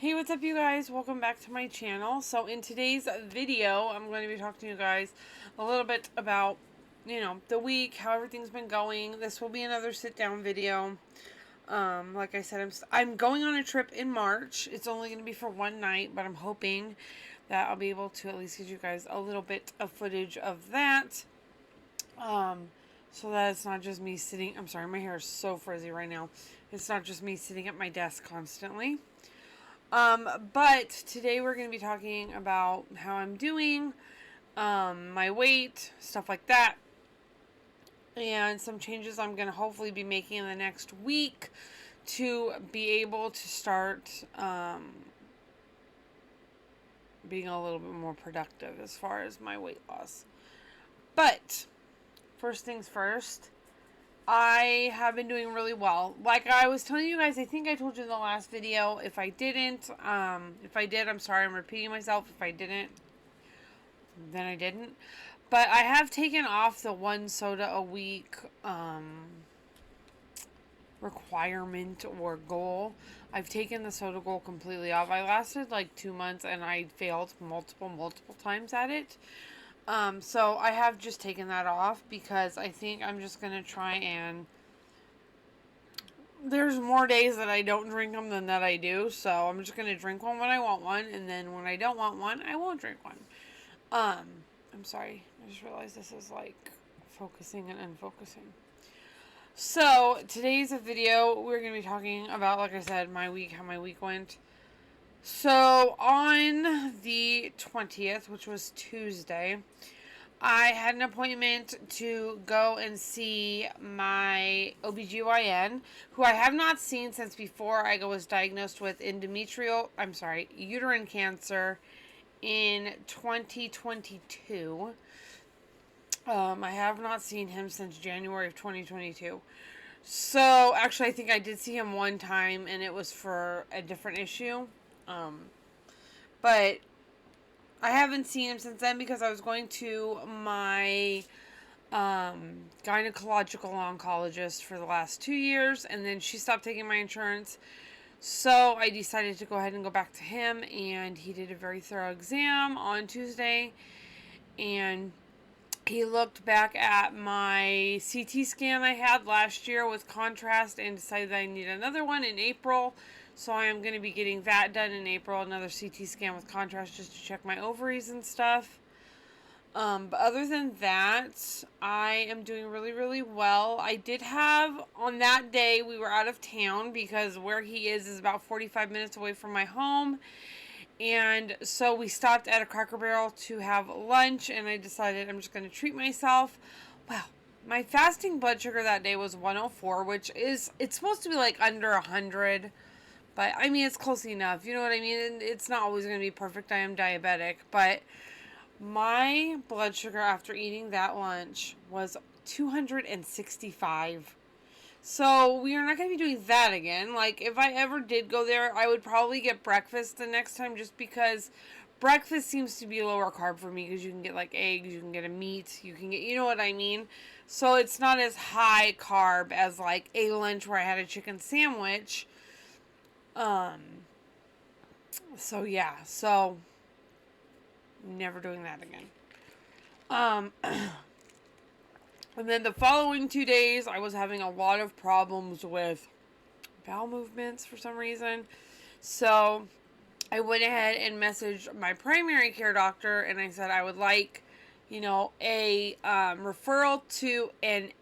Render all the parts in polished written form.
Hey, what's up you guys? Welcome back to my channel. So in today's video, I'm going to be talking to you guys a little bit about, the week, how everything's been going. This will be another sit down video. Like I said, I'm going on a trip in March. It's only going to be for one night, but I'm hoping that I'll be able to at least give you guys a little bit of footage of that. So that it's not just me sitting, I'm sorry, my hair is so frizzy right now. It's not just me sitting at my desk constantly. But today we're going to be talking about how I'm doing, my weight, stuff like that, and some changes I'm going to hopefully be making in the next week to be able to start, being a little bit more productive as far as my weight loss. But, first things first, I have been doing really well. Like I was telling you guys, I think I told you in the last video. If I didn't, if I did, I'm sorry, I'm repeating myself. If I didn't, then I didn't. But I have taken off the one soda a week requirement or goal. I've taken the soda goal completely off. I lasted like 2 months and I failed multiple times at it. So I have just taken that off because I think I'm just going to try and... There's more days that I don't drink them than that I do, so I'm just going to drink one when I want one, and then when I don't want one, I won't drink one. I'm sorry. I just realized this is like focusing and unfocusing. So, today's video, we're going to be talking about, like I said, my week, how my week went. So, on the 20th, which was Tuesday, I had an appointment to go and see my OBGYN, who I have not seen since before I was diagnosed with uterine cancer in 2022. I have not seen him since January of 2022. So, actually, I think I did see him one time, and it was for a different issue. But I haven't seen him since then because I was going to my gynecological oncologist for the last 2 years, and then she stopped taking my insurance. So I decided to go ahead and go back to him, and he did a very thorough exam on Tuesday, and he looked back at my CT scan I had last year with contrast and decided that I need another one in April. So I am going to be getting that done in April, another CT scan with contrast just to check my ovaries and stuff. But other than that, I am doing really well. I did have, on that day, we were out of town because where he is about 45 minutes away from my home. And so we stopped at a Cracker Barrel to have lunch, and I decided I'm just going to treat myself. Well, my fasting blood sugar that day was 104, which is, it's supposed to be like under 100. But, I mean, it's close enough. You know what I mean? And it's not always going to be perfect. I am diabetic. But my blood sugar after eating that lunch was 265. So, we are not going to be doing that again. Like, if I ever did go there, I would probably get breakfast the next time just because breakfast seems to be lower carb for me because you can get, like, eggs, you can get a meat, you can get, you know what I mean? So, it's not as high carb as, like, a lunch where I had a chicken sandwich. So, yeah. So, never doing that again. And then the following 2 days, I was having a lot of problems with bowel movements for some reason. So, I went ahead and messaged my primary care doctor, and I said I would like, a referral to an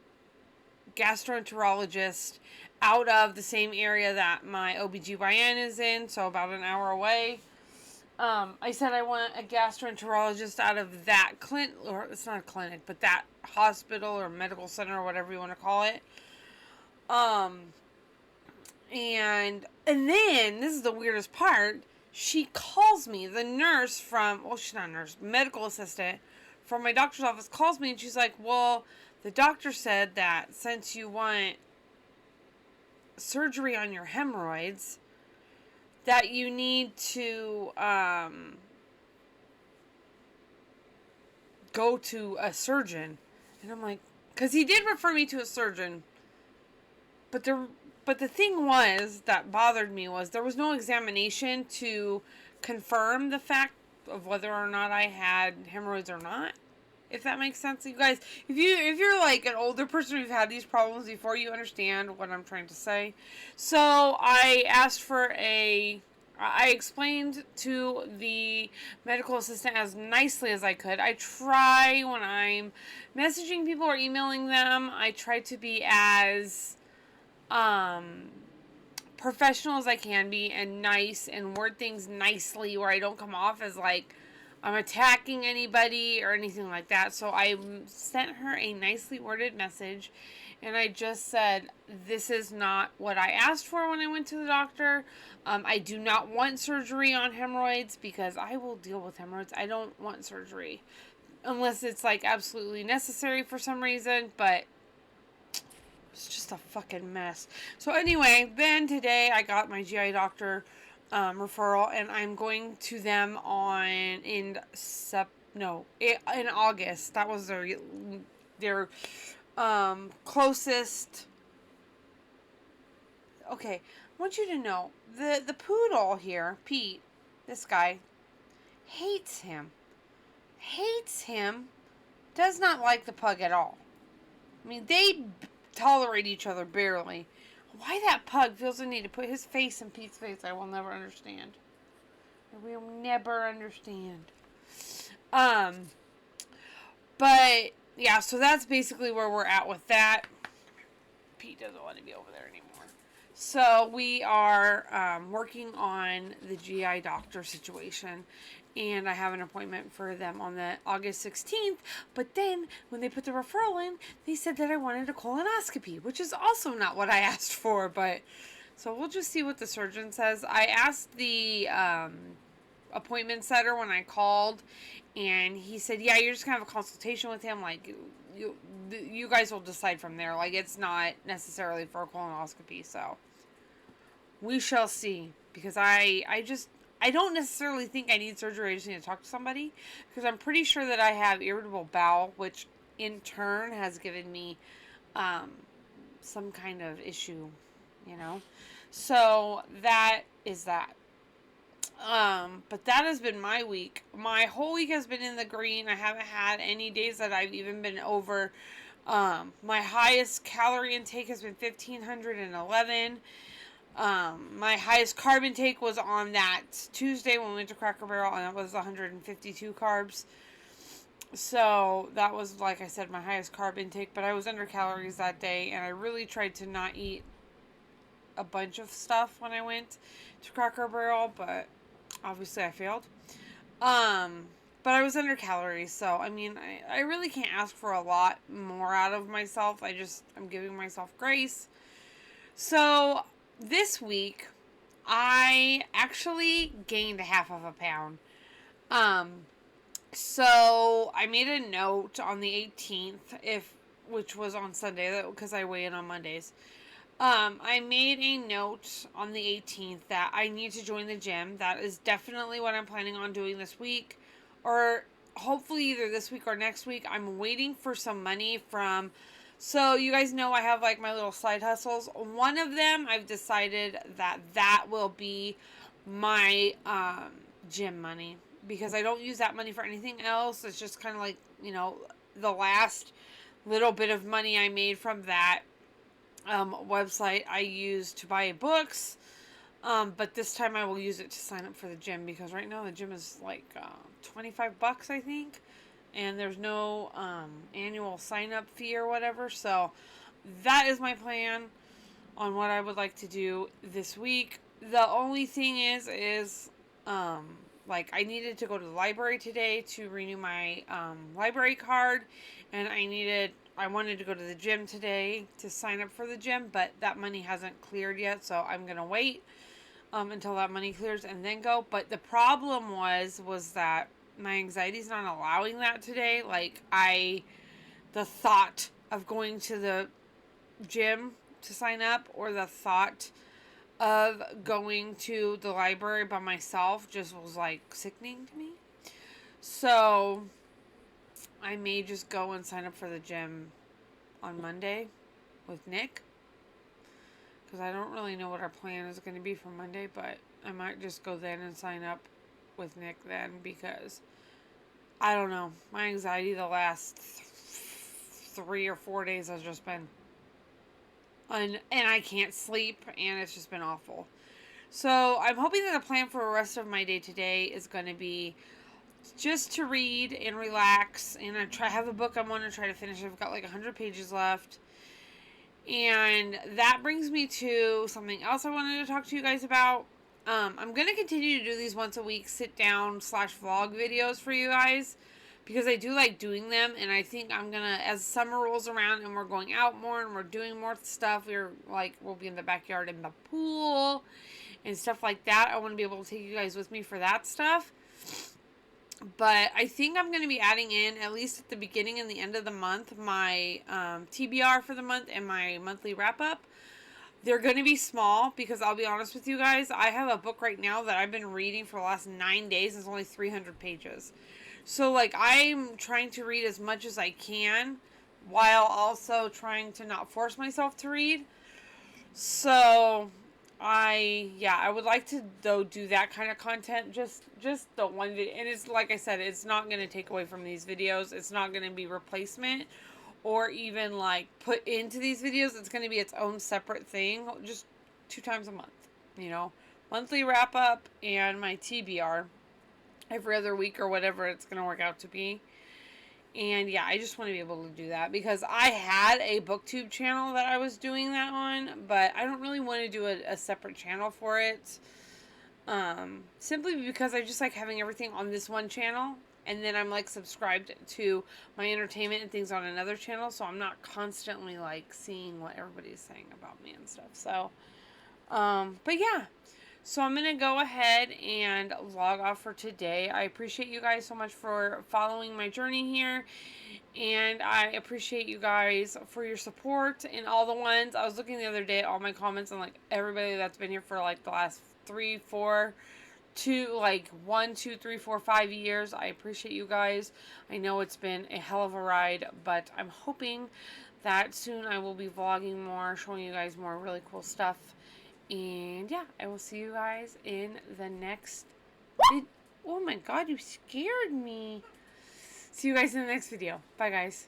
gastroenterologist out of the same area that my OBGYN is in, so about an hour away. I said I want a gastroenterologist out of that clinic, or it's not a clinic, but that hospital or medical center or whatever you want to call it. And then, this is the weirdest part, she calls me, the nurse from, well, she's not a nurse, medical assistant from my doctor's office calls me, and she's like, well, the doctor said that since you want surgery on your hemorrhoids, that you need to go to a surgeon. And I'm like, because he did refer me to a surgeon, but But the thing was that bothered me was there was no examination to confirm the fact of whether or not I had hemorrhoids or not. If that makes sense, you guys. If you're like an older person who's had these problems before, you understand what I'm trying to say. So I explained to the medical assistant as nicely as I could. I try when I'm messaging people or emailing them, I try to be as professional as I can be and nice and word things nicely where I don't come off as like I'm attacking anybody or anything like that. So I sent her a nicely worded message and I just said, this is not what I asked for when I went to the doctor. I do not want surgery on hemorrhoids because I will deal with hemorrhoids. I don't want surgery unless it's like absolutely necessary for some reason, but it's just a fucking mess. So anyway, then today I got my GI doctor referral, and I'm going to them in August. That was their closest. Okay, I want you to know the poodle here, Pete, this guy, hates him. Does not like the pug at all. I mean, they tolerate each other barely. Why that pug feels the need to put his face in Pete's face, I will never understand. I will never understand. But yeah, so that's basically where we're at with that. Pete doesn't want to be over there anymore. So we are working on the GI doctor situation, and I have an appointment for them on the August 16th, but then when they put the referral in, they said that I wanted a colonoscopy, which is also not what I asked for, but so we'll just see what the surgeon says. I asked the appointment setter when I called, and he said, yeah, you're just going to have a consultation with him, like, you guys will decide from there, like, it's not necessarily for a colonoscopy, so we shall see, because I don't necessarily think I need surgery. I just need to talk to somebody, because I'm pretty sure that I have irritable bowel, which in turn has given me some kind of issue, so that is that. But that has been my week. My whole week has been in the green. I haven't had any days that I've even been over. My highest calorie intake has been 1,511. My highest carb intake was on that Tuesday when we went to Cracker Barrel, and it was 152 carbs. So that was, like I said, my highest carb intake, but I was under calories that day, and I really tried to not eat a bunch of stuff when I went to Cracker Barrel, but obviously I failed. But I was under calories, so I mean, I really can't ask for a lot more out of myself. I'm giving myself grace. So this week, I actually gained 1/2 pound. So I made a note on the 18th, which was on Sunday, because I weigh in on Mondays. I made a note on the 18th that I need to join the gym. That is definitely what I'm planning on doing this week, or hopefully either this week or next week. I'm waiting for some money from, so you guys know I have like my little side hustles. One of them, I've decided that will be my gym money, because I don't use that money for anything else. It's just kind of like, the last little bit of money I made from that website I used to buy books, but this time I will use it to sign up for the gym, because right now the gym is like $25, I think, and there's no annual sign up fee or whatever. So that is my plan on what I would like to do this week. The only thing is like I needed to go to the library today to renew my library card, and I wanted to go to the gym today to sign up for the gym, but that money hasn't cleared yet, so I'm going to wait until that money clears and then go. But the problem was that my anxiety's not allowing that today. Like, the thought of going to the gym to sign up, or the thought of going to the library by myself just was like sickening to me. So I may just go and sign up for the gym on Monday with Nick, because I don't really know what our plan is going to be for Monday, but I might just go then and sign up with Nick then, because I don't know. My anxiety the last 3 or 4 days has just been, and I can't sleep, and it's just been awful. So I'm hoping that the plan for the rest of my day today is going to be just to read and relax, and I have a book I want to try to finish. I've got like 100 pages left. And that brings me to something else I wanted to talk to you guys about. I'm going to continue to do these once a week sit down / vlog videos for you guys, because I do like doing them. And I think I'm going to, as summer rolls around and we're going out more and we're doing more stuff, we'll be in the backyard in the pool and stuff like that. I want to be able to take you guys with me for that stuff. But I think I'm going to be adding in, at least at the beginning and the end of the month, my TBR for the month and my monthly wrap-up. They're going to be small, because I'll be honest with you guys, I have a book right now that I've been reading for the last 9 days. It's only 300 pages. So, like, I'm trying to read as much as I can, while also trying to not force myself to read. So I would like to, though, do that kind of content, just the one video. And it's, like I said, it's not going to take away from these videos. It's not going to be replacement or even, like, put into these videos. It's going to be its own separate thing, just 2 times a month, you know. Monthly wrap-up and my TBR every other week or whatever it's going to work out to be. And yeah, I just want to be able to do that, because I had a booktube channel that I was doing that on, but I don't really want to do a separate channel for it. Simply because I just like having everything on this one channel, and then I'm like subscribed to my entertainment and things on another channel, so I'm not constantly like seeing what everybody's saying about me and stuff. So, but yeah. So I'm going to go ahead and log off for today. I appreciate you guys so much for following my journey here. And I appreciate you guys for your support and all the ones. I was looking the other day at all my comments, and like everybody that's been here for like the last 3, 4, 1, 2, 3, 4, 5 years. I appreciate you guys. I know it's been a hell of a ride, but I'm hoping that soon I will be vlogging more, showing you guys more really cool stuff. And yeah, I will see you guys in the next oh my god, you scared me. See you guys in the next video. Bye, guys.